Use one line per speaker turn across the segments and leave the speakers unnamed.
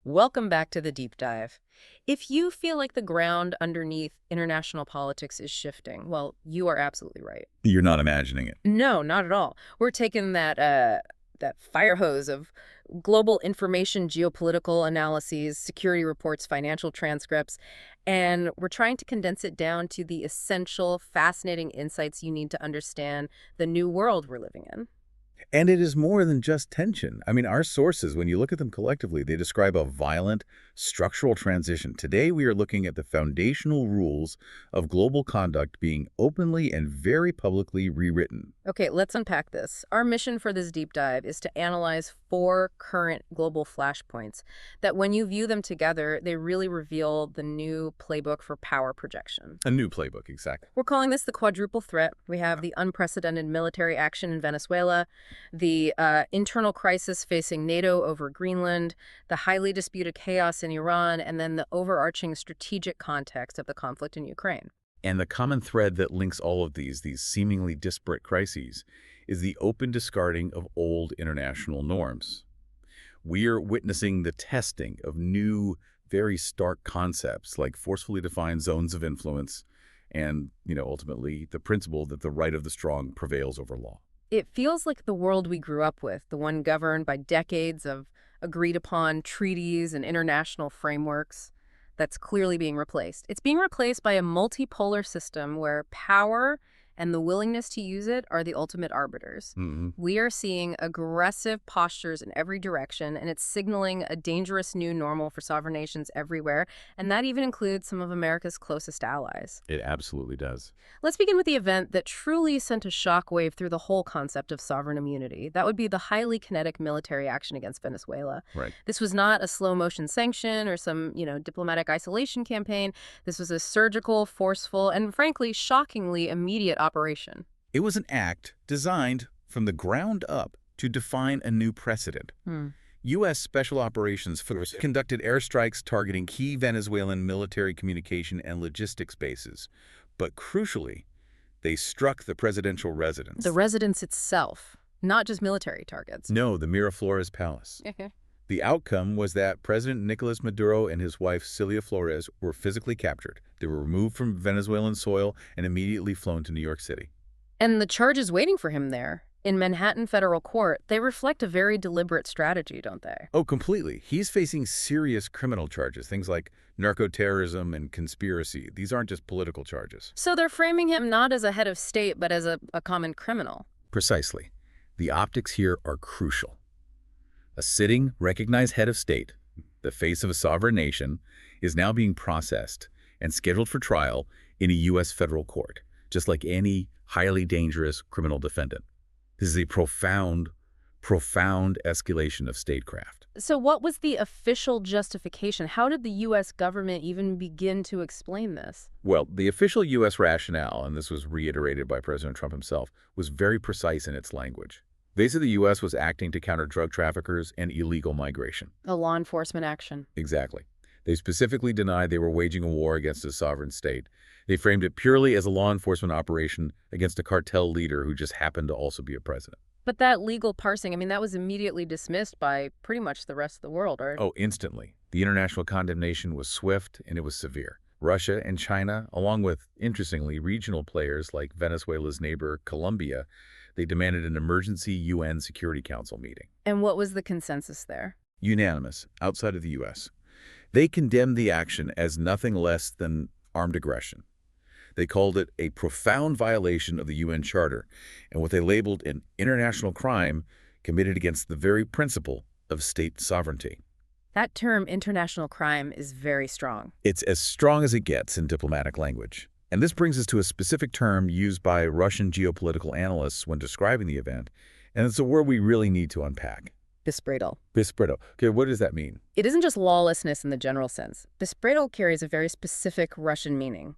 Welcome back to the deep dive. If you feel like the ground underneath international politics is shifting, well, you are absolutely right.
You're not imagining it.
No, not at all. We're taking that fire hose of global information, geopolitical analyses, security reports, financial transcripts, and we're trying to condense it down to the essential, fascinating insights you need to understand the new world we're living in.
And it is more than just tension. I mean, our sources, when you look at them collectively, they describe a violent structural transition. Today, we are looking at the foundational rules of global conduct being openly and very publicly rewritten.
Okay, let's unpack this. Our mission for this deep dive is to analyze four current global flashpoints that when you view them together, they really reveal the new playbook for power projection.
A new playbook, exactly.
We're calling this the Quadruple Threat. We have the unprecedented military action in Venezuela, the internal crisis facing NATO over Greenland, the highly disputed chaos in Iran, and then the overarching strategic context of the conflict in Ukraine.
And the common thread that links all of these seemingly disparate crises, is the open discarding of old international norms. We are witnessing the testing of new, very stark concepts like forcefully defined zones of influence and, ultimately the principle that the right of the strong prevails over law.
It feels like the world we grew up with, the one governed by decades of agreed-upon treaties and international frameworks, that's clearly being replaced. It's being replaced by a multipolar system where power and the willingness to use it are the ultimate arbiters.
Hmm.
We are seeing aggressive postures in every direction, and it's signaling a dangerous new normal for sovereign nations everywhere, and that even includes some of America's closest allies.
It absolutely does.
Let's begin with the event that truly sent a shockwave through the whole concept of sovereign immunity. That would be the highly kinetic military action against Venezuela.
Right.
This was not a slow-motion sanction or some, diplomatic isolation campaign. This was a surgical, forceful, and frankly, shockingly immediate operation.
It was an act designed from the ground up to define a new precedent. U.S. Special Operations Force conducted airstrikes targeting key Venezuelan military communication and logistics bases. But crucially, they struck the presidential residence.
The residence itself, not just military targets.
No, the Miraflores Palace. The outcome was that President Nicolas Maduro and his wife Cilia Flores were physically captured. They were removed from Venezuelan soil and immediately flown to New York City.
And the charges waiting for him there, in Manhattan federal court, they reflect a very deliberate strategy, don't they?
Oh, completely. He's facing serious criminal charges, things like narco-terrorism and conspiracy. These aren't just political charges.
So they're framing him not as a head of state, but as a common criminal.
Precisely. The optics here are crucial. A sitting, recognized head of state, the face of a sovereign nation, is now being processed and scheduled for trial in a U.S. federal court, just like any highly dangerous criminal defendant. This is a profound escalation of statecraft.
So what was the official justification? How did the U.S. government even begin to explain this?
Well, the official U.S. rationale, and this was reiterated by President Trump himself, was very precise in its language. They said the U.S. was acting to counter drug traffickers and illegal migration.
A law enforcement action.
Exactly. They specifically denied they were waging a war against a sovereign state. They framed it purely as a law enforcement operation against a cartel leader who just happened to also be a president.
But that legal parsing, that was immediately dismissed by pretty much the rest of the world, right?
Oh, instantly. The international condemnation was swift and it was severe. Russia and China, along with, interestingly, regional players like Venezuela's neighbor, Colombia, they demanded an emergency UN Security Council meeting.
And what was the consensus there?
Unanimous, outside of the U.S. They condemned the action as nothing less than armed aggression. They called it a profound violation of the UN Charter and what they labeled an international crime committed against the very principle of state sovereignty.
That term, international crime, is very strong.
It's as strong as it gets in diplomatic language. And this brings us to a specific term used by Russian geopolitical analysts when describing the event, and it's a word we really need to unpack.
Bespredel.
Bespredel. Okay, what does that mean?
It isn't just lawlessness in the general sense. Bespredel carries a very specific Russian meaning.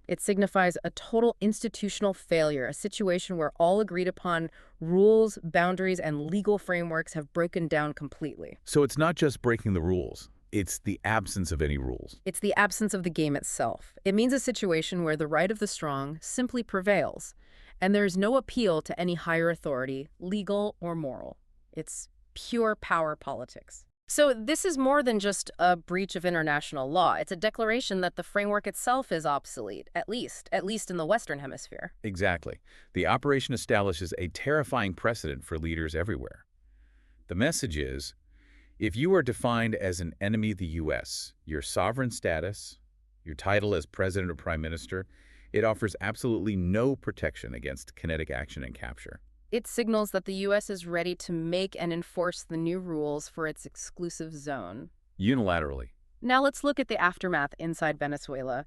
It signifies a total institutional failure, a situation where all agreed upon rules, boundaries, and legal frameworks have broken down completely.
So it's not just breaking the rules. It's the absence of any rules.
It's the absence of the game itself. It means a situation where the right of the strong simply prevails, and there is no appeal to any higher authority, legal or moral. It's pure power politics. So this is more than just a breach of international law. It's a declaration that the framework itself is obsolete, at least in the Western Hemisphere.
Exactly. The operation establishes a terrifying precedent for leaders everywhere. The message is, if you are defined as an enemy of the U.S., your sovereign status, your title as president or prime minister, it offers absolutely no protection against kinetic action and capture.
It signals that the U.S. is ready to make and enforce the new rules for its exclusive zone.
Unilaterally.
Now let's look at the aftermath inside Venezuela.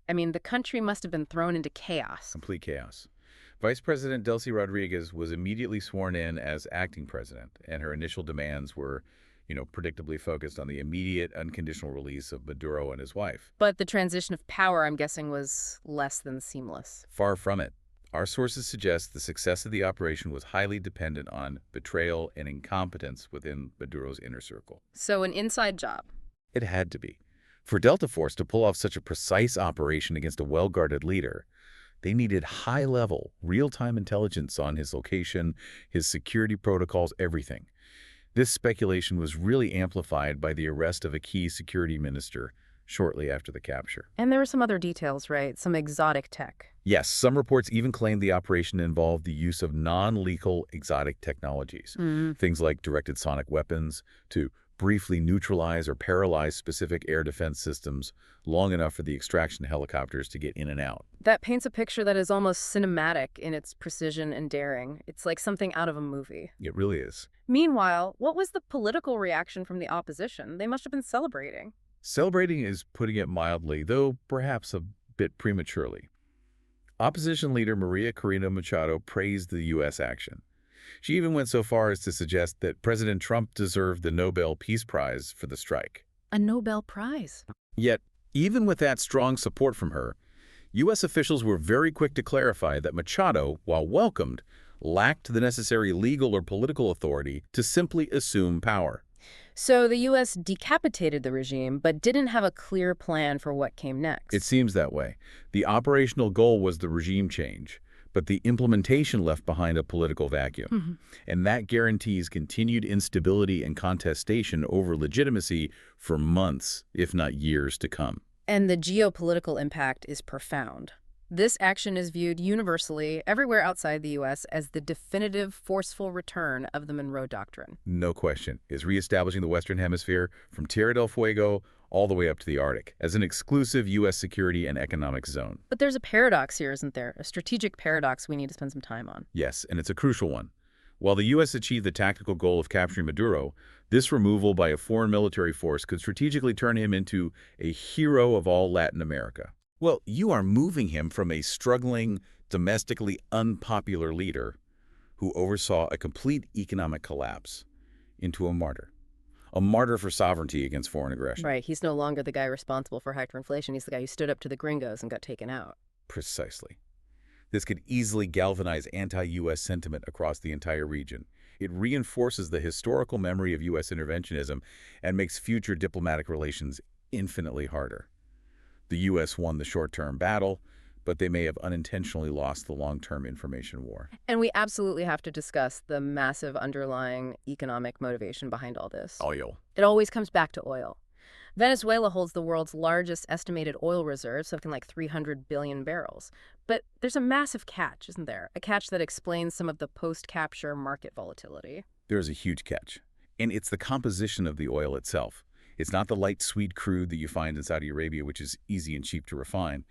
I mean, the country must have been thrown into chaos.
Complete chaos. Vice President Delcy Rodriguez was immediately sworn in as acting president, and her initial demands were, predictably focused on the immediate, unconditional release of Maduro and his wife.
But the transition of power, I'm guessing, was less than seamless.
Far from it. Our sources suggest the success of the operation was highly dependent on betrayal and incompetence within Maduro's inner circle.
So an inside job.
It had to be. For Delta Force to pull off such a precise operation against a well-guarded leader, they needed high-level, real-time intelligence on his location, his security protocols, everything. This speculation was really amplified by the arrest of a key security minister shortly after the capture.
And there were some other details, right? Some exotic tech.
Yes, some reports even claimed the operation involved the use of non-lethal exotic technologies, things like directed sonic weapons to briefly neutralize or paralyze specific air defense systems long enough for the extraction helicopters to get in and out.
That paints a picture that is almost cinematic in its precision and daring. It's like something out of a movie.
It really is.
Meanwhile, what was the political reaction from the opposition? They must have been celebrating.
Celebrating is putting it mildly, though perhaps a bit prematurely. Opposition leader Maria Corina Machado praised the U.S. action. She even went so far as to suggest that President Trump deserved the Nobel Peace Prize for the strike.
A Nobel Prize.
Yet, even with that strong support from her, U.S. officials were very quick to clarify that Machado, while welcomed, lacked the necessary legal or political authority to simply assume power.
So the U.S. decapitated the regime, but didn't have a clear plan for what came next.
It seems that way. The operational goal was the regime change, but the implementation left behind a political vacuum. And that guarantees continued instability and contestation over legitimacy for months, if not years, to come.
And the geopolitical impact is profound. This action is viewed universally, everywhere outside the U.S., as the definitive, forceful return of the Monroe Doctrine.
No question, is reestablishing the Western Hemisphere from Tierra del Fuego all the way up to the Arctic as an exclusive U.S. security and economic zone.
But there's a paradox here, isn't there? A strategic paradox we need to spend some time on.
Yes, and it's a crucial one. While the U.S. achieved the tactical goal of capturing Maduro, this removal by a foreign military force could strategically turn him into a hero of all Latin America. Well, you are moving him from a struggling, domestically unpopular leader who oversaw a complete economic collapse into a martyr. A martyr for sovereignty against foreign aggression.
Right, he's no longer the guy responsible for hyperinflation. He's the guy who stood up to the gringos and got taken out.
Precisely. This could easily galvanize anti-U.S. sentiment across the entire region. It reinforces the historical memory of U.S. interventionism and makes future diplomatic relations infinitely harder. The U.S. won the short-term battle, but they may have unintentionally lost the long-term information war.
And we absolutely have to discuss the massive underlying economic motivation behind all this.
Oil.
It always comes back to oil. Venezuela holds the world's largest estimated oil reserve, something like 300 billion barrels. But there's a massive catch, isn't there? A catch that explains some of the post-capture market volatility.
There's a huge catch, and it's the composition of the oil itself. It's not the light, sweet crude that you find in Saudi Arabia, which is easy and cheap to refine.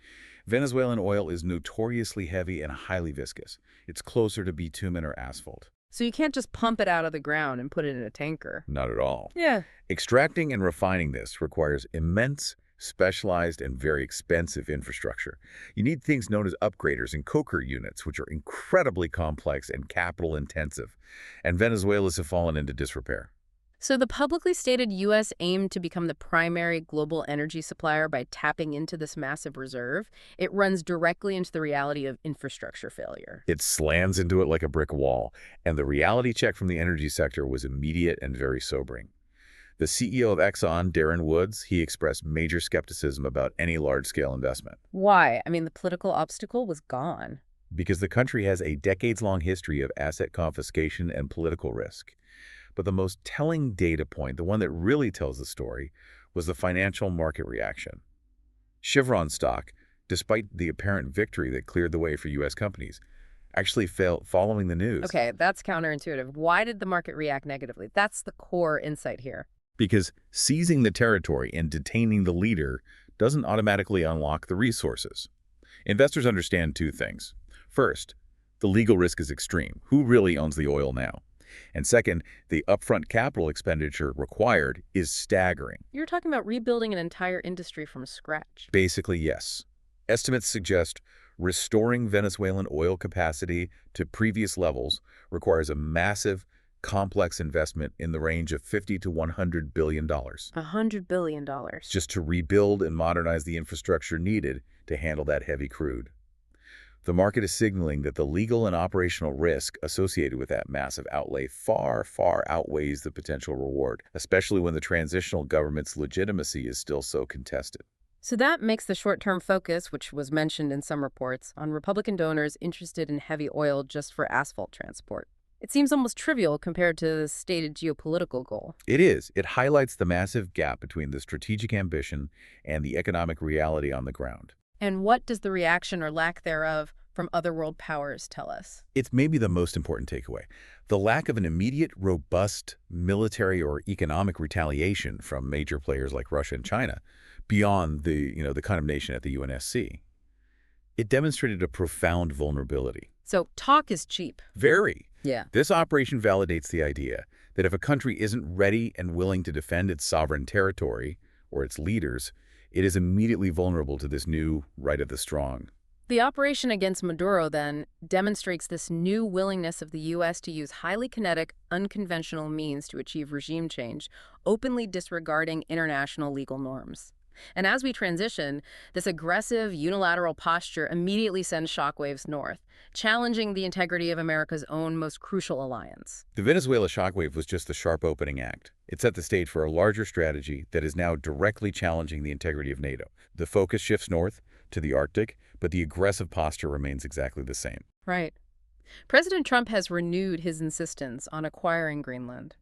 Venezuelan oil is notoriously heavy and highly viscous. It's closer to bitumen or asphalt.
So you can't just pump it out of the ground and put it in a tanker.
Not at all.
Yeah.
Extracting and refining this requires immense, specialized, and very expensive infrastructure. You need things known as upgraders and coker units, which are incredibly complex and capital-intensive. And Venezuelans have fallen into disrepair.
So the publicly stated U.S. aimed to become the primary global energy supplier by tapping into this massive reserve. It runs directly into the reality of infrastructure failure.
It slams into it like a brick wall, and the reality check from the energy sector was immediate and very sobering. The CEO of Exxon, Darren Woods, he expressed major skepticism about any large-scale investment.
Why? I mean, the political obstacle was gone.
Because the country has a decades-long history of asset confiscation and political risk. But the most telling data point, the one that really tells the story, was the financial market reaction. Chevron stock, despite the apparent victory that cleared the way for U.S. companies, actually fell following the news.
Okay, that's counterintuitive. Why did the market react negatively? That's the core insight here.
Because seizing the territory and detaining the leader doesn't automatically unlock the resources. Investors understand two things. First, the legal risk is extreme. Who really owns the oil now? And second, the upfront capital expenditure required is staggering.
You're talking about rebuilding an entire industry from scratch.
Basically, yes. Estimates suggest restoring Venezuelan oil capacity to previous levels requires a massive, complex investment in the range of $50 to $100 billion.
$100 billion.
Just to rebuild and modernize the infrastructure needed to handle that heavy crude. The market is signaling that the legal and operational risk associated with that massive outlay far, far outweighs the potential reward, especially when the transitional government's legitimacy is still so contested.
So that makes the short-term focus, which was mentioned in some reports, on Republican donors interested in heavy oil just for asphalt transport. It seems almost trivial compared to the stated geopolitical goal.
It is. It highlights the massive gap between the strategic ambition and the economic reality on the ground.
And what does the reaction or lack thereof from other world powers tell us?
It's maybe the most important takeaway. The lack of an immediate, robust military or economic retaliation from major players like Russia and China beyond the condemnation at the UNSC. It demonstrated a profound vulnerability.
So talk is cheap.
Very.
Yeah.
This operation validates the idea that if a country isn't ready and willing to defend its sovereign territory or its leaders, it is immediately vulnerable to this new right of the strong.
The operation against Maduro, then, demonstrates this new willingness of the U.S. to use highly kinetic, unconventional means to achieve regime change, openly disregarding international legal norms. And as we transition, this aggressive, unilateral posture immediately sends shockwaves north, challenging the integrity of America's own most crucial alliance.
The Venezuela shockwave was just the sharp opening act. It set the stage for a larger strategy that is now directly challenging the integrity of NATO. The focus shifts north to the Arctic, but the aggressive posture remains exactly the same.
Right. President Trump has renewed his insistence on acquiring Greenland.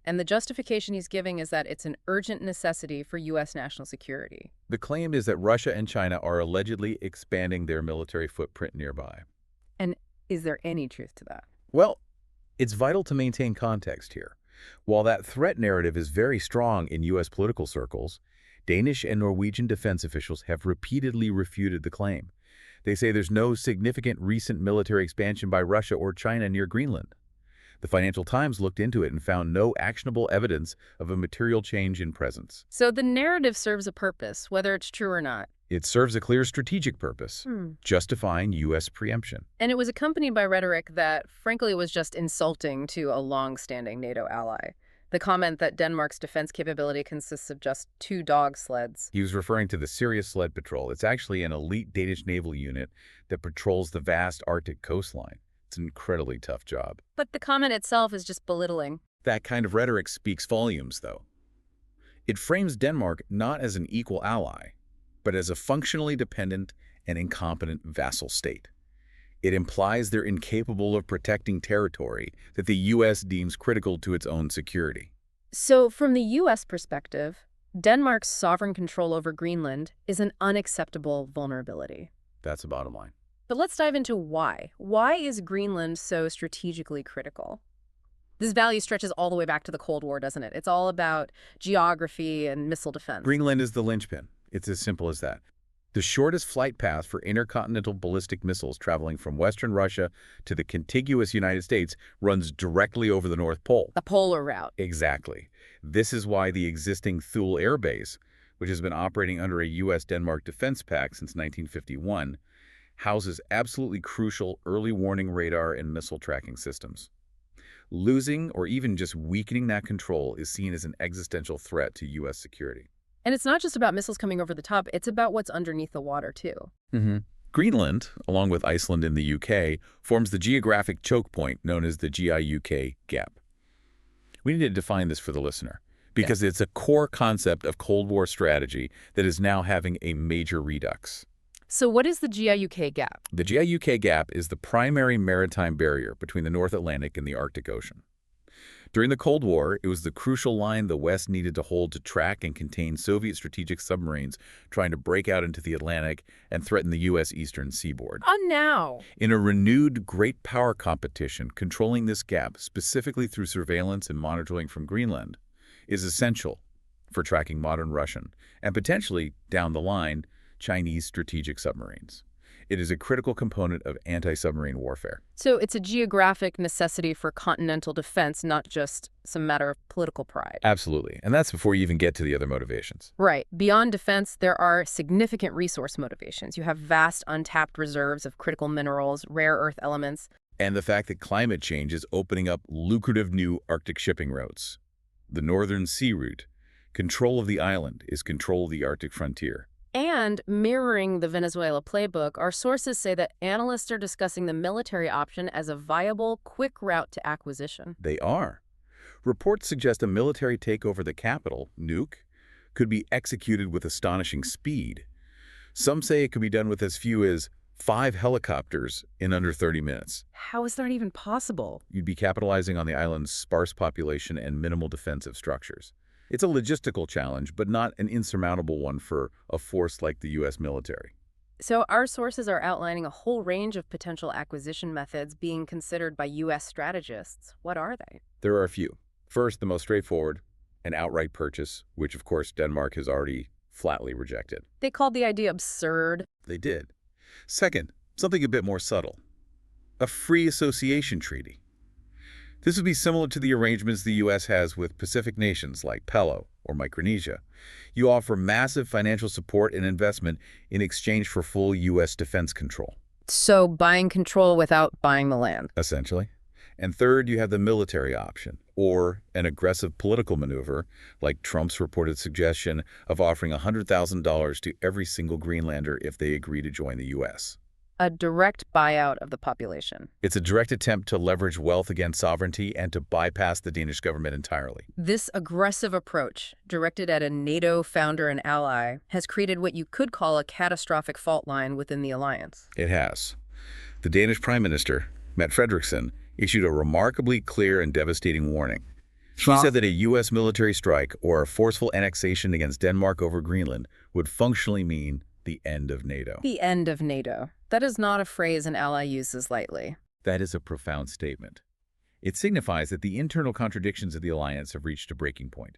And the justification he's giving is that it's an urgent necessity for U.S. national security.
The claim is that Russia and China are allegedly expanding their military footprint nearby.
And is there any truth to that?
Well, it's vital to maintain context here. While that threat narrative is very strong in U.S. political circles, Danish and Norwegian defense officials have repeatedly refuted the claim. They say there's no significant recent military expansion by Russia or China near Greenland. The Financial Times looked into it and found no actionable evidence of a material change in presence.
So the narrative serves a purpose, whether it's true or not.
It serves a clear strategic purpose, justifying U.S. preemption.
And it was accompanied by rhetoric that, frankly, was just insulting to a long-standing NATO ally. The comment that Denmark's defense capability consists of just 2 dog sleds.
He was referring to the Sirius Sled Patrol. It's actually an elite Danish naval unit that patrols the vast Arctic coastline. It's an incredibly tough job.
But the comment itself is just belittling.
That kind of rhetoric speaks volumes, though. It frames Denmark not as an equal ally, but as a functionally dependent and incompetent vassal state. It implies they're incapable of protecting territory that the U.S. deems critical to its own security.
So from the U.S. perspective, Denmark's sovereign control over Greenland is an unacceptable vulnerability.
That's the bottom line.
But let's dive into why. Why is Greenland so strategically critical? This value stretches all the way back to the Cold War, doesn't it? It's all about geography and missile defense.
Greenland is the linchpin. It's as simple as that. The shortest flight path for intercontinental ballistic missiles traveling from Western Russia to the contiguous United States runs directly over the North Pole.
A polar route.
Exactly. This is why the existing Thule Air Base, which has been operating under a U.S.-Denmark defense pact since 1951, houses absolutely crucial early warning radar and missile tracking systems. Losing or even just weakening that control is seen as an existential threat to U.S. security.
And it's not just about missiles coming over the top, it's about what's underneath the water, too.
Greenland, along with Iceland and the UK, forms the geographic choke point known as the GIUK gap. We need to define this for the listener, because it's a core concept of Cold War strategy that is now having a major redux.
So what is the GIUK gap?
The GIUK gap is the primary maritime barrier between the North Atlantic and the Arctic Ocean. During the Cold War, it was the crucial line the West needed to hold to track and contain Soviet strategic submarines trying to break out into the Atlantic and threaten the U.S. eastern seaboard.
Oh, now.
In a renewed great power competition, controlling this gap, specifically through surveillance and monitoring from Greenland, is essential for tracking modern Russian and potentially, down the line, Chinese strategic submarines. It is a critical component of anti-submarine warfare.
So it's a geographic necessity for continental defense, not just some matter of political pride.
Absolutely. And that's before you even get to the other motivations.
Right. Beyond defense, there are significant resource motivations. You have vast untapped reserves of critical minerals, rare earth elements.
And the fact that climate change is opening up lucrative new Arctic shipping routes. The Northern Sea Route. Control of the island is control of the Arctic frontier.
And mirroring the Venezuela playbook, our sources say that analysts are discussing the military option as a viable, quick route to acquisition.
They are. Reports suggest a military takeover of the capital, Nuuk, could be executed with astonishing speed. Some say it could be done with as few as 5 helicopters in under 30 minutes.
How is that even possible?
You'd be capitalizing on the island's sparse population and minimal defensive structures. It's a logistical challenge, but not an insurmountable one for a force like the U.S. military.
So our sources are outlining a whole range of potential acquisition methods being considered by U.S. strategists. What are they?
There are a few. First, the most straightforward, an outright purchase, which of course Denmark has already flatly rejected.
They called the idea absurd.
They did. Second, something a bit more subtle, a free association treaty. This would be similar to the arrangements the U.S. has with Pacific nations like Palau or Micronesia. You offer massive financial support and investment in exchange for full U.S. defense control.
So buying control without buying the land.
Essentially. And third, you have the military option, or an aggressive political maneuver, like Trump's reported suggestion of offering $100,000 to every single Greenlander if they agree to join the U.S.
A direct buyout of the population.
It's a direct attempt to leverage wealth against sovereignty and to bypass the Danish government entirely.
This aggressive approach, directed at a NATO founder and ally, has created what you could call a catastrophic fault line within the alliance.
It has. The Danish Prime Minister, Mette Frederiksen, issued a remarkably clear and devastating warning. She said that a U.S. military strike or a forceful annexation against Denmark over Greenland would functionally mean the end of NATO.
The end of NATO. That is not a phrase an ally uses lightly.
That is a profound statement. It signifies that the internal contradictions of the alliance have reached a breaking point.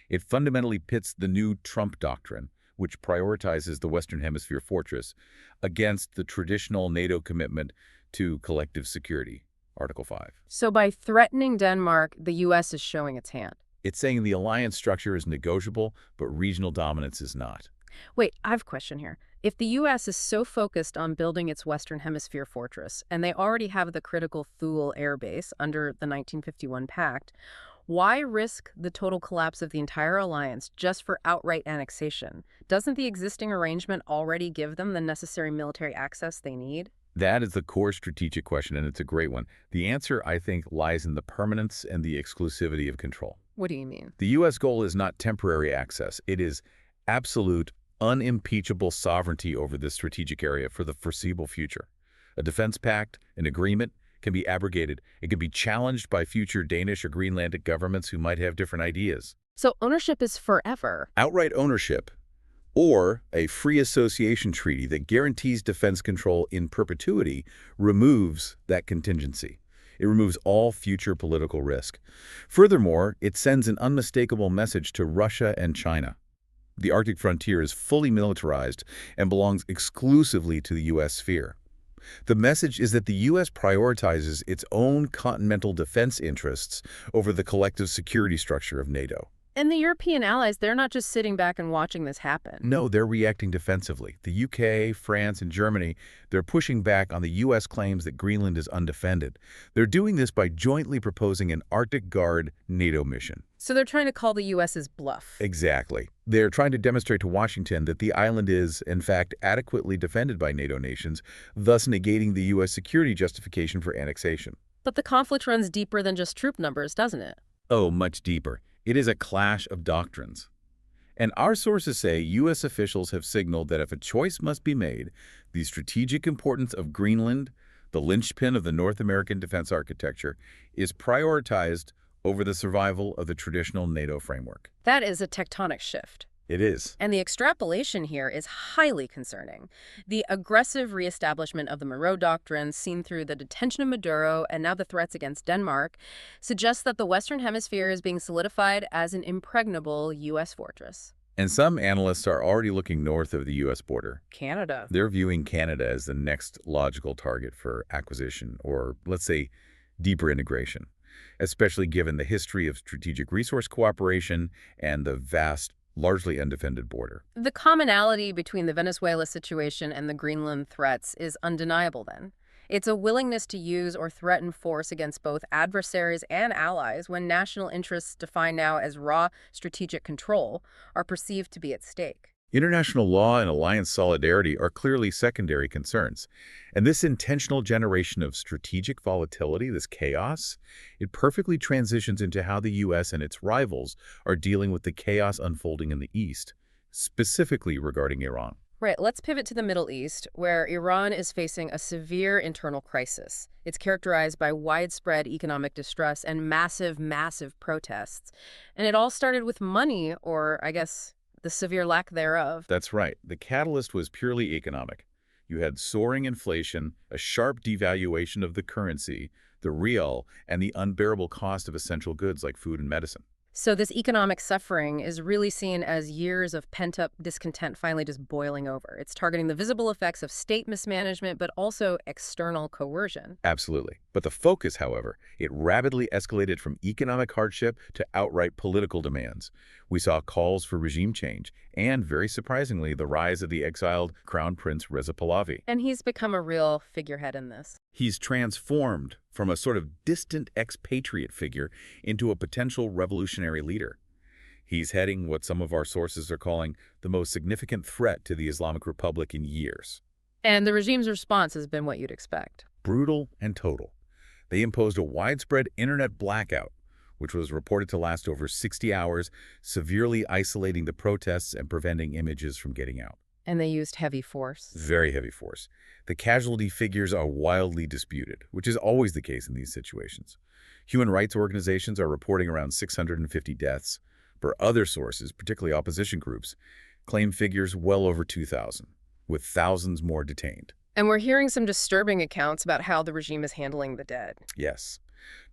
It fundamentally pits the new Trump Doctrine, which prioritizes the Western Hemisphere fortress, against the traditional NATO commitment to collective security, Article 5.
So by threatening Denmark, the U.S. is showing its hand.
It's saying the alliance structure is negotiable, but regional dominance is not.
Wait, I have a question here. If the U.S. is so focused on building its Western Hemisphere fortress, and they already have the critical Thule air base under the 1951 pact, why risk the total collapse of the entire alliance just for outright annexation? Doesn't the existing arrangement already give them the necessary military access they need?
That is the core strategic question, and it's a great one. The answer, I think, lies in the permanence and the exclusivity of control.
What do you mean?
The U.S. goal is not temporary access. It is absolute, unimpeachable sovereignty over this strategic area for the foreseeable future. A defense pact, an agreement, can be abrogated. It can be challenged by future Danish or Greenlandic governments who might have different ideas.
So ownership is forever.
Outright ownership, or a free association treaty that guarantees defense control in perpetuity, removes that contingency. It removes all future political risk. Furthermore, it sends an unmistakable message to Russia and China. The Arctic frontier is fully militarized and belongs exclusively to the U.S. sphere. The message is that the U.S. prioritizes its own continental defense interests over the collective security structure of NATO.
And the European allies, they're not just sitting back and watching this happen.
No, they're reacting defensively. The UK, France, and Germany, they're pushing back on the U.S. claims that Greenland is undefended. They're doing this by jointly proposing an Arctic Guard NATO mission.
So they're trying to call the U.S.'s bluff.
Exactly. They're trying to demonstrate to Washington that the island is, in fact, adequately defended by NATO nations, thus negating the U.S. security justification for annexation.
But the conflict runs deeper than just troop numbers, doesn't it?
Oh, much deeper. It is a clash of doctrines. And our sources say U.S. officials have signaled that if a choice must be made, the strategic importance of Greenland, the linchpin of the North American defense architecture, is prioritized over the survival of the traditional NATO framework.
That is a tectonic shift.
It is.
And the extrapolation here is highly concerning. The aggressive reestablishment of the Monroe Doctrine, seen through the detention of Maduro and now the threats against Denmark, suggests that the Western Hemisphere is being solidified as an impregnable U.S. fortress.
And some analysts are already looking north of the U.S. border.
Canada.
They're viewing Canada as the next logical target for acquisition, or let's say deeper integration, especially given the history of strategic resource cooperation and the vast, largely undefended border.
The commonality between the Venezuela situation and the Greenland threats is undeniable then. It's a willingness to use or threaten force against both adversaries and allies when national interests, defined now as raw strategic control, are perceived to be at stake.
International law and alliance solidarity are clearly secondary concerns. And this intentional generation of strategic volatility, this chaos, it perfectly transitions into how the U.S. and its rivals are dealing with the chaos unfolding in the East, specifically regarding Iran.
Right, let's pivot to the Middle East, where Iran is facing a severe internal crisis. It's characterized by widespread economic distress and massive protests. And it all started with money, or I guess the severe lack thereof.
That's right. The catalyst was purely economic. You had soaring inflation, a sharp devaluation of the currency, the rial, and the unbearable cost of essential goods like food and medicine.
So this economic suffering is really seen as years of pent-up discontent finally just boiling over. It's targeting the visible effects of state mismanagement, but also external coercion.
Absolutely. But the focus, however, it rapidly escalated from economic hardship to outright political demands. We saw calls for regime change and, very surprisingly, the rise of the exiled Crown Prince Reza Pahlavi.
And he's become a real figurehead in this.
He's transformed from a sort of distant expatriate figure into a potential revolutionary leader. He's heading what some of our sources are calling the most significant threat to the Islamic Republic in years.
And the regime's response has been what you'd expect.
Brutal and total. They imposed a widespread internet blackout, which was reported to last over 60 hours, severely isolating the protests and preventing images from getting out.
And they used heavy force.
Very heavy force. The casualty figures are wildly disputed, which is always the case in these situations. Human rights organizations are reporting around 650 deaths, but other sources, particularly opposition groups, claim figures well over 2,000, with thousands more detained.
And we're hearing some disturbing accounts about how the regime is handling the dead.
Yes.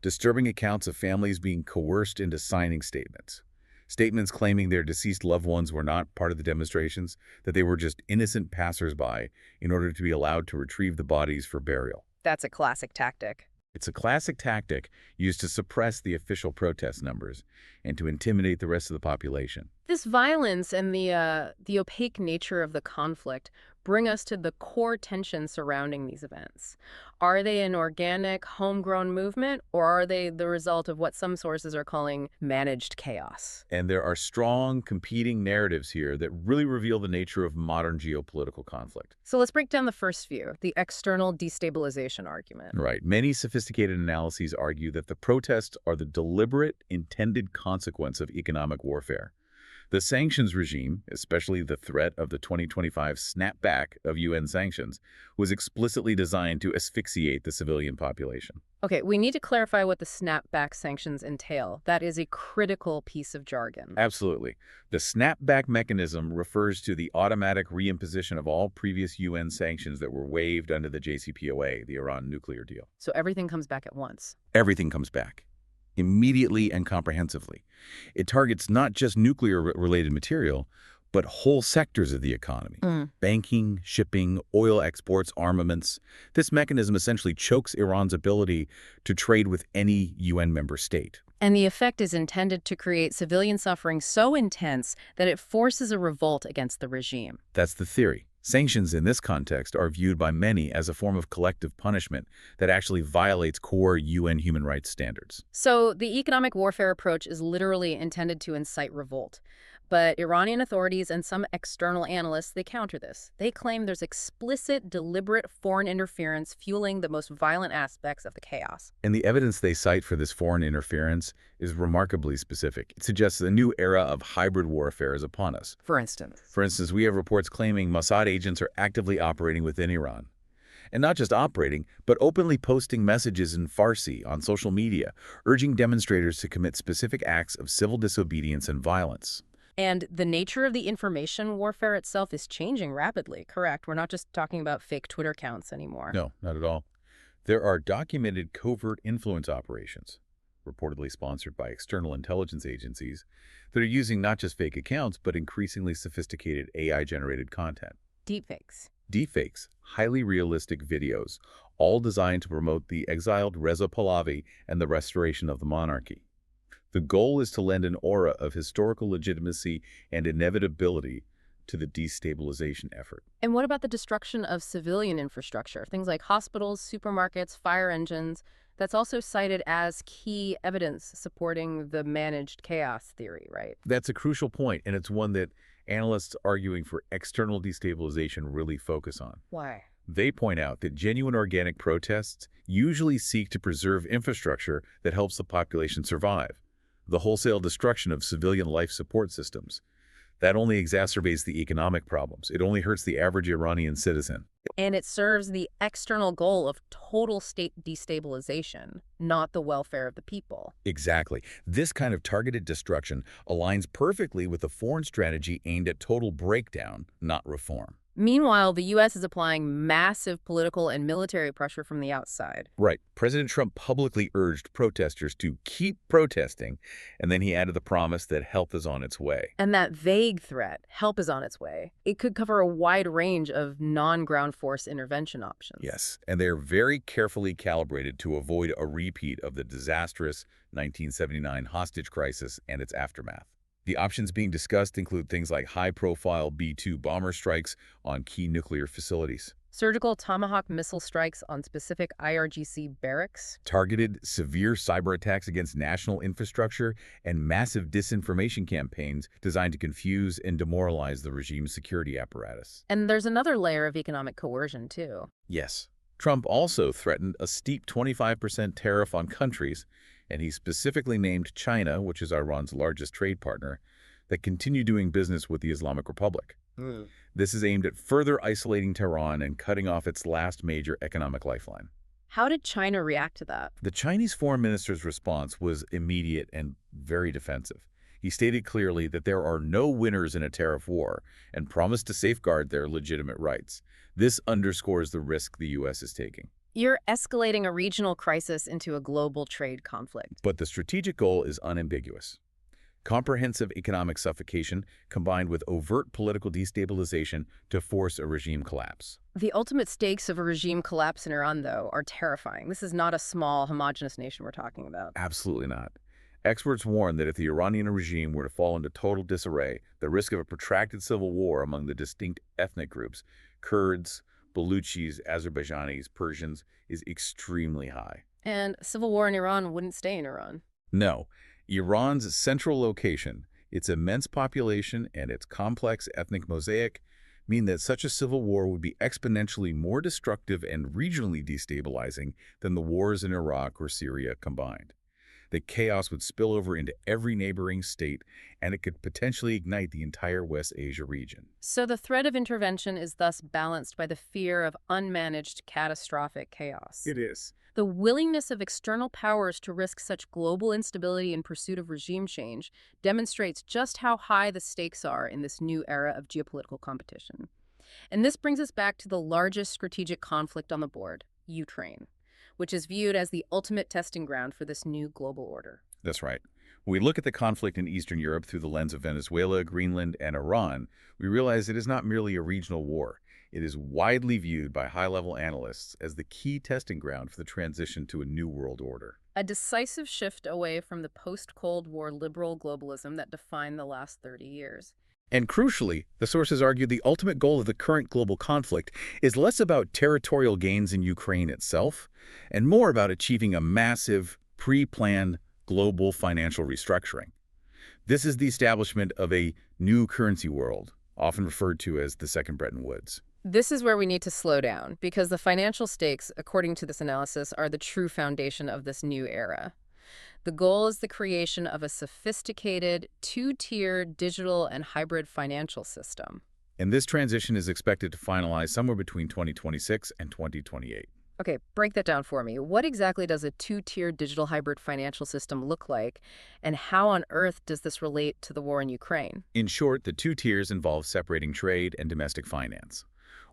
Disturbing accounts of families being coerced into signing statements. Statements claiming their deceased loved ones were not part of the demonstrations, that they were just innocent passersby in order to be allowed to retrieve the bodies for burial.
That's a classic tactic.
It's a classic tactic used to suppress the official protest numbers and to intimidate the rest of the population.
This violence and the opaque nature of the conflict bring us to the core tension surrounding these events. Are they an organic, homegrown movement, or are they the result of what some sources are calling managed chaos?
And there are strong competing narratives here that really reveal the nature of modern geopolitical conflict.
So let's break down the first view, the external destabilization argument.
Right. Many sophisticated analyses argue that the protests are the deliberate, intended consequence of economic warfare. The sanctions regime, especially the threat of the 2025 snapback of UN sanctions, was explicitly designed to asphyxiate the civilian population.
Okay, we need to clarify what the snapback sanctions entail. That is a critical piece of jargon.
Absolutely. The snapback mechanism refers to the automatic reimposition of all previous UN sanctions that were waived under the JCPOA, the Iran nuclear deal.
So everything comes back at once.
Everything comes back. Immediately and comprehensively. It targets not just nuclear-related material, but whole sectors of the economy. Banking, shipping, oil exports, armaments. This mechanism essentially chokes Iran's ability to trade with any UN member state.
And the effect is intended to create civilian suffering so intense that it forces a revolt against the regime.
That's the theory. Sanctions in this context are viewed by many as a form of collective punishment that actually violates core UN human rights standards.
So the economic warfare approach is literally intended to incite revolt. But Iranian authorities and some external analysts, they counter this. They claim there's explicit, deliberate foreign interference fueling the most violent aspects of the chaos.
And the evidence they cite for this foreign interference is remarkably specific. It suggests a new era of hybrid warfare is upon us.
For instance,
We have reports claiming Mossad agents are actively operating within Iran. And not just operating, but openly posting messages in Farsi on social media, urging demonstrators to commit specific acts of civil disobedience and violence.
And the nature of the information warfare itself is changing rapidly, correct? We're not just talking about fake Twitter accounts anymore.
No, not at all. There are documented covert influence operations, reportedly sponsored by external intelligence agencies, that are using not just fake accounts, but increasingly sophisticated AI-generated content.
Deepfakes.
Deepfakes, highly realistic videos, all designed to promote the exiled Reza Pahlavi and the restoration of the monarchy. The goal is to lend an aura of historical legitimacy and inevitability to the destabilization effort.
And what about the destruction of civilian infrastructure? Things like hospitals, supermarkets, fire engines. That's also cited as key evidence supporting the managed chaos theory, right?
That's a crucial point, and it's one that analysts arguing for external destabilization really focus on.
Why?
They point out that genuine organic protests usually seek to preserve infrastructure that helps the population survive. The wholesale destruction of civilian life support systems. That only exacerbates the economic problems. It only hurts the average Iranian citizen.
And it serves the external goal of total state destabilization, not the welfare of the people.
Exactly. This kind of targeted destruction aligns perfectly with a foreign strategy aimed at total breakdown, not reform.
Meanwhile, the U.S. is applying massive political and military pressure from the outside.
Right. President Trump publicly urged protesters to keep protesting, and then he added the promise that help is on its way.
And that vague threat, help is on its way, it could cover a wide range of non-ground force intervention options.
Yes, and they're very carefully calibrated to avoid a repeat of the disastrous 1979 hostage crisis and its aftermath. The options being discussed include things like high-profile B-2 bomber strikes on key nuclear facilities,
Surgical Tomahawk missile strikes on specific IRGC barracks,
targeted severe cyber attacks against national infrastructure, and massive disinformation campaigns designed to confuse and demoralize the regime's security apparatus.
and there's another layer of economic coercion, too.
Yes. Trump also threatened a steep 25% tariff on countries, and he specifically named China, which is Iran's largest trade partner, that continue doing business with the Islamic Republic. This is aimed at further isolating Tehran and cutting off its last major economic lifeline.
How did China react to that?
The Chinese foreign minister's response was immediate and very defensive. He stated clearly that there are no winners in a tariff war and promised to safeguard their legitimate rights. This underscores the risk the U.S. is taking.
You're escalating a regional crisis into a global trade conflict.
But the strategic goal is unambiguous. Comprehensive economic suffocation combined with overt political destabilization to force a regime collapse.
The ultimate stakes of a regime collapse in Iran, though, are terrifying. This is not a small, homogenous nation we're talking about.
Absolutely not. Experts warn that if the Iranian regime were to fall into total disarray, the risk of a protracted civil war among the distinct ethnic groups, Kurds, Baluchis, Azerbaijanis, Persians, is extremely high.
And civil war in Iran wouldn't stay in Iran.
No, Iran's central location, its immense population, and its complex ethnic mosaic mean that such a civil war would be exponentially more destructive and regionally destabilizing than the wars in Iraq or Syria combined. The chaos would spill over into every neighboring state, and it could potentially ignite the entire West Asia region.
So the threat of intervention is thus balanced by the fear of unmanaged catastrophic chaos.
It is.
The willingness of external powers to risk such global instability in pursuit of regime change demonstrates just how high the stakes are in this new era of geopolitical competition. And this brings us back to the largest strategic conflict on the board, Ukraine, which is viewed as the ultimate testing ground for this new global order.
That's right. When we look at the conflict in Eastern Europe through the lens of Venezuela, Greenland, and Iran, we realize it is not merely a regional war. It is widely viewed by high-level analysts as the key testing ground for the transition to a new world order.
A decisive shift away from the post-Cold War liberal globalism that defined the last 30 years.
And crucially, the sources argue the ultimate goal of the current global conflict is less about territorial gains in Ukraine itself, and more about achieving a massive, pre-planned global financial restructuring. This is the establishment of a new currency world, often referred to as the Second Bretton Woods.
This is where we need to slow down, because the financial stakes, according to this analysis, are the true foundation of this new era. The goal is the creation of a sophisticated, two-tier digital and hybrid financial system.
And this transition is expected to finalize somewhere between 2026 and 2028.
Okay, break that down for me. What exactly does a two-tier digital hybrid financial system look like, and how on earth does this relate to the war in Ukraine?
In short, the two tiers involve separating trade and domestic finance.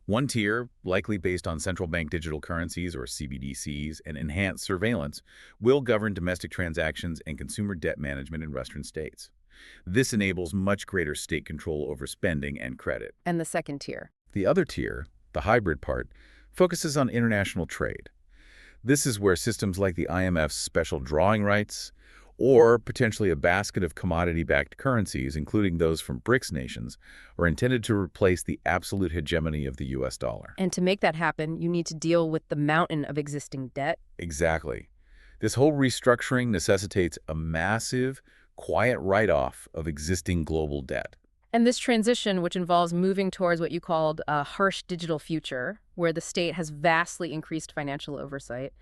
One tier, likely based on central bank digital currencies or CBDCs and enhanced surveillance, will govern domestic transactions and consumer debt management in Western states. This enables much greater state control over spending and credit.
And the second tier?
The other tier, the hybrid part, focuses on international trade. This is where systems like the IMF's special drawing rights, or potentially a basket of commodity-backed currencies, including those from BRICS nations, are intended to replace the absolute hegemony of the US dollar.
And to make that happen, you need to deal with the mountain of existing debt.
Exactly. This whole restructuring necessitates a massive, quiet write-off of existing global debt.
And this transition, which involves moving towards what you called a harsh digital future, where the state has vastly increased financial oversight,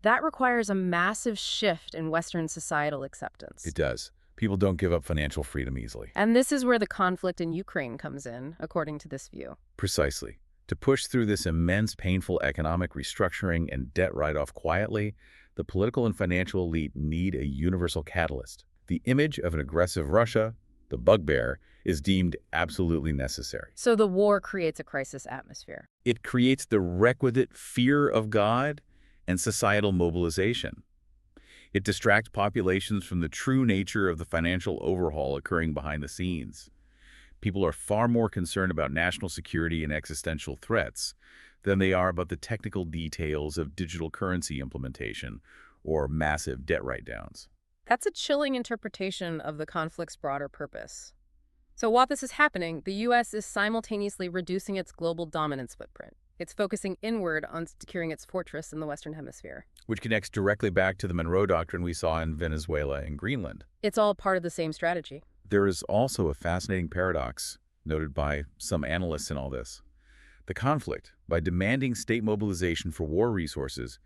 that requires a massive shift in Western societal acceptance.
It does. People don't give up financial freedom easily.
And this is where the conflict in Ukraine comes in, according to this view.
Precisely. To push through this immense, painful economic restructuring and debt write-off quietly, the political and financial elite need a universal catalyst. The image of an aggressive Russia, the bugbear, is deemed absolutely necessary.
So the war creates a crisis atmosphere.
It creates the requisite fear of God and societal mobilization. It distracts populations from the true nature of the financial overhaul occurring behind the scenes. People are far more concerned about national security and existential threats than they are about the technical details of digital currency implementation or massive debt write-downs.
That's a chilling interpretation of the conflict's broader purpose. So while this is happening, the U.S. is simultaneously reducing its global dominance footprint. It's focusing inward on securing its fortress in the Western Hemisphere.
Which connects directly back to the Monroe Doctrine we saw in Venezuela and Greenland.
It's all part of the same strategy.
There is also a fascinating paradox noted by some analysts in all this. The conflict, by demanding state mobilization for war resources,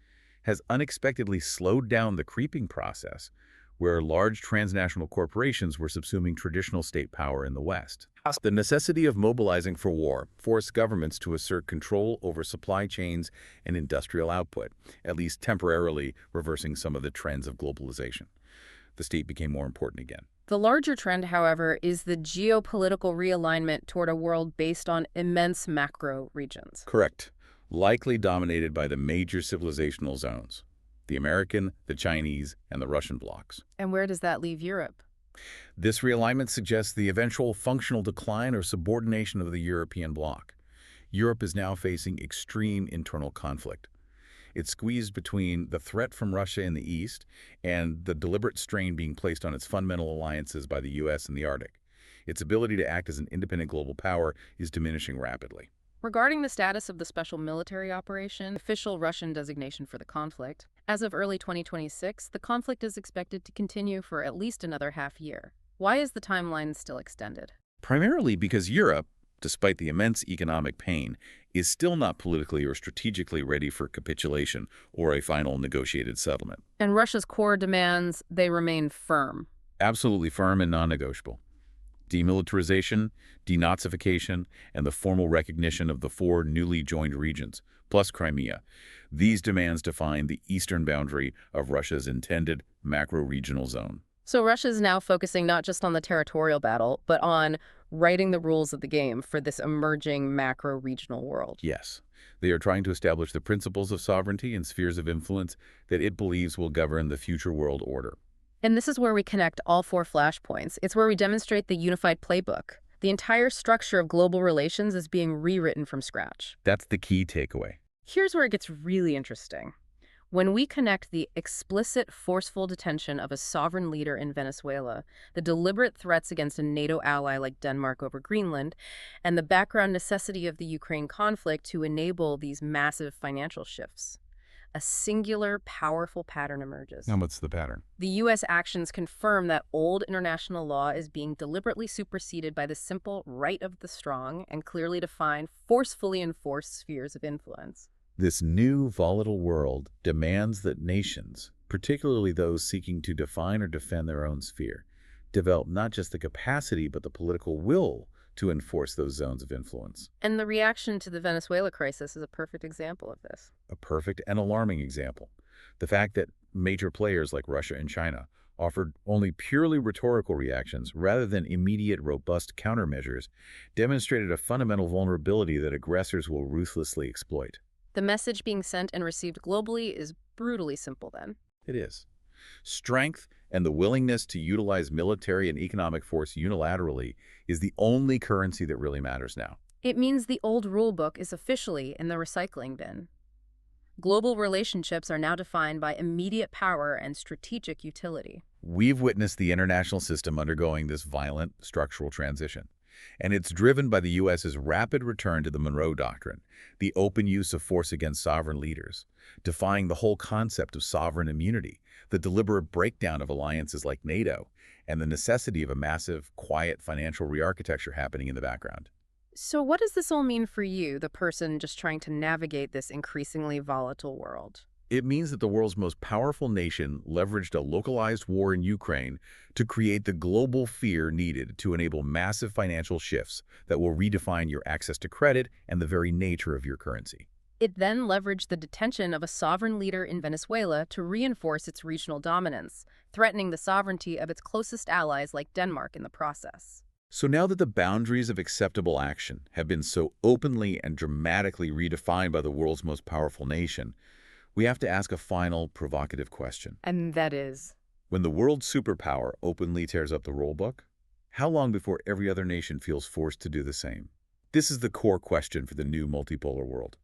has unexpectedly slowed down the creeping process where large transnational corporations were subsuming traditional state power in the West. The necessity of mobilizing for war forced governments to assert control over supply chains and industrial output, at least temporarily reversing some of the trends of globalization. The state became more important again.
The larger trend, however, is the geopolitical realignment toward a world based on immense macro regions.
Correct. Likely dominated by the major civilizational zones: the American, the Chinese, and the Russian blocs.
And where does that leave Europe?
This realignment suggests the eventual functional decline or subordination of the European bloc. Europe is now facing extreme internal conflict. It's squeezed between the threat from Russia in the east and the deliberate strain being placed on its fundamental alliances by the U.S. in the Arctic. Its ability to act as an independent global power is diminishing rapidly.
Regarding the status of the special military operation, official Russian designation for the conflict, as of early 2026, the conflict is expected to continue for at least another half year. Why is the timeline still extended?
Primarily because Europe, despite the immense economic pain, is still not politically or strategically ready for capitulation or a final negotiated settlement.
And Russia's core demands, they remain firm.
Absolutely firm and non-negotiable. Demilitarization, denazification, and the formal recognition of the 4 newly joined regions, plus Crimea. These demands define the eastern boundary of Russia's intended macro-regional zone.
So Russia is now focusing not just on the territorial battle, but on writing the rules of the game for this emerging macro-regional world.
Yes, they are trying to establish the principles of sovereignty and spheres of influence that it believes will govern the future world order.
And this is where we connect all 4 flashpoints. It's where we demonstrate the unified playbook. The entire structure of global relations is being rewritten from scratch.
That's the key takeaway.
Here's where it gets really interesting. When we connect the explicit, forceful detention of a sovereign leader in Venezuela, the deliberate threats against a NATO ally like Denmark over Greenland, and the background necessity of the Ukraine conflict to enable these massive financial shifts, a singular, powerful pattern emerges.
Now what's the pattern?
The U.S. actions confirm that old international law is being deliberately superseded by the simple right of the strong and clearly defined, forcefully enforced spheres of influence.
This new volatile world demands that nations, particularly those seeking to define or defend their own sphere, develop not just the capacity but the political will to enforce those zones of influence.
And the reaction to the Venezuela crisis is a perfect example of this.
A perfect and alarming example. The fact that major players like Russia and China offered only purely rhetorical reactions rather than immediate, robust countermeasures demonstrated a fundamental vulnerability that aggressors will ruthlessly exploit.
The message being sent and received globally is brutally simple then.
It is. Strength and the willingness to utilize military and economic force unilaterally is the only currency that really matters now.
It means the old rulebook is officially in the recycling bin. Global relationships are now defined by immediate power and strategic utility.
We've witnessed the international system undergoing this violent structural transition, and it's driven by the U.S.'s rapid return to the Monroe Doctrine, the open use of force against sovereign leaders, defying the whole concept of sovereign immunity, the deliberate breakdown of alliances like NATO, and the necessity of a massive, quiet financial re-architecture happening in the background.
So what does this all mean for you, the person just trying to navigate this increasingly volatile world?
It means that the world's most powerful nation leveraged a localized war in Ukraine to create the global fear needed to enable massive financial shifts that will redefine your access to credit and the very nature of your currency.
It then leveraged the detention of a sovereign leader in Venezuela to reinforce its regional dominance, threatening the sovereignty of its closest allies like Denmark in the process.
So now that the boundaries of acceptable action have been so openly and dramatically redefined by the world's most powerful nation, we have to ask a final, provocative question.
And that is,
When the world superpower openly tears up the rulebook, how long before every other nation feels forced to do the same? This is the core question for the new multipolar world.